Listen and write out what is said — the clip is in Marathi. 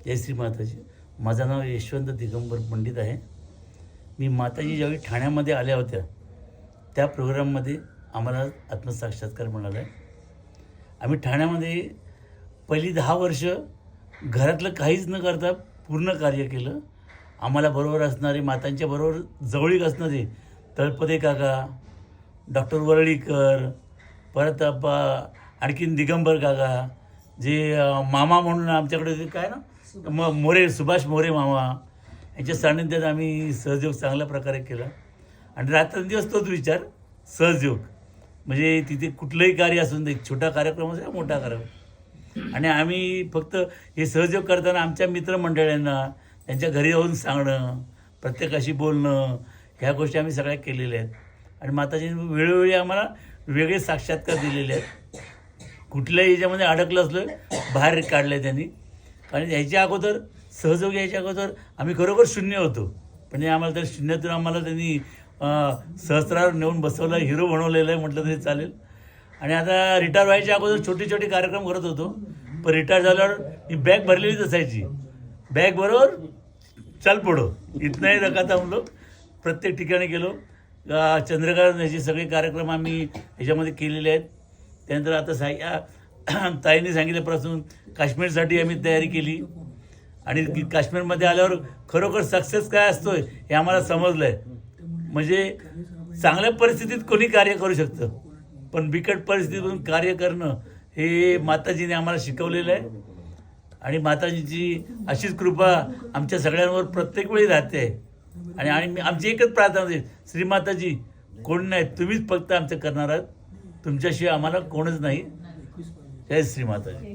जय श्री माताजी. माझं नाव यशवंत दिगंबर पंडित आहे. मी माताजी ज्यावेळी ठाण्यामध्ये आल्या होत्या त्या प्रोग्राममध्ये आम्हाला आत्मसाक्षात्कार मिळाला आहे. आम्ही ठाण्यामध्ये पहिली 10 वर्ष घरातलं काहीच न करता पूर्ण कार्य केलं. आम्हाला बरोबर असणारे, मातांच्या बरोबर जवळीक असणारे तळपदे काका, डॉक्टर वरळीकर, परत आणखीन दिगंबर काका, जे मामा म्हणून आमच्याकडे होते, काय ना मोरे, सुभाष मोरे मामा, यांच्या सान्निध्यात आम्ही सहयोग चांगल्या प्रकारे केला. आणि रात्रंदिवस तोच विचार, सहयोग म्हणजे तिथे कुठलंही कार्य असून दे, छोटा कार्यक्रम असेल मोठा कार्यक्रम. आणि आम्ही फक्त हे सहयोग करताना आमच्या मित्रमंडळींना त्यांच्या घरी जाऊन सांगणं, प्रत्येकाशी बोलणं, ह्या गोष्टी आम्ही सगळ्या केलेल्या आहेत. आणि माताजींनी वेळोवेळी आम्हाला वेगळे साक्षात्कार दिलेले आहेत. कुठल्याही याच्यामध्ये अडकलं असलं बाहेर काढलं आहे त्यांनी. कारण याच्या अगोदर सहयोग यायच्या अगोदर आम्ही खरोखर शून्य होतो, पण आम्हाला त्या शून्यातून आम्हाला त्यांनी सहस्रावर नेऊन बसवलं, हिरो बनवलेलं आहे म्हटलं तरी चालेल. आणि आता रिटायर व्हायच्या अगोदर छोटे छोटे कार्यक्रम करत होतो, पण रिटायर झाल्यावर ही बॅग भरलेलीच असायची. बॅग बरोबर चल पडो, इथनंही रकाता हम लोग प्रत्येक ठिकाणी गेलो. चंद्रकांत याचे सगळे कार्यक्रम आम्ही ह्याच्यामध्ये केलेले आहेत. त्यानंतर आता ताईंनी सांगितल्यापासून काश्मीरसाठी आम्ही तयारी केली. आणि काश्मीरमध्ये आल्यावर खरोखर सक्सेस काय असतोय हे आम्हाला समजलं आहे. म्हणजे चांगल्या परिस्थितीत कोणी कार्य करू शकतं, पण बिकट परिस्थितीतून कार्य करणं हे माताजीने आम्हाला शिकवलेलं आहे. आणि माताजीची अशीच कृपा आमच्या सगळ्यांवर प्रत्येक वेळी राहते. आणि आमची एकच प्रार्थना आहे, श्रीमाताजी कोण नाही, तुम्हीच फक्त आमचं करणार आहात, तुमच्याशिवाय आम्हाला कोणच नाही. जय श्री माताजी.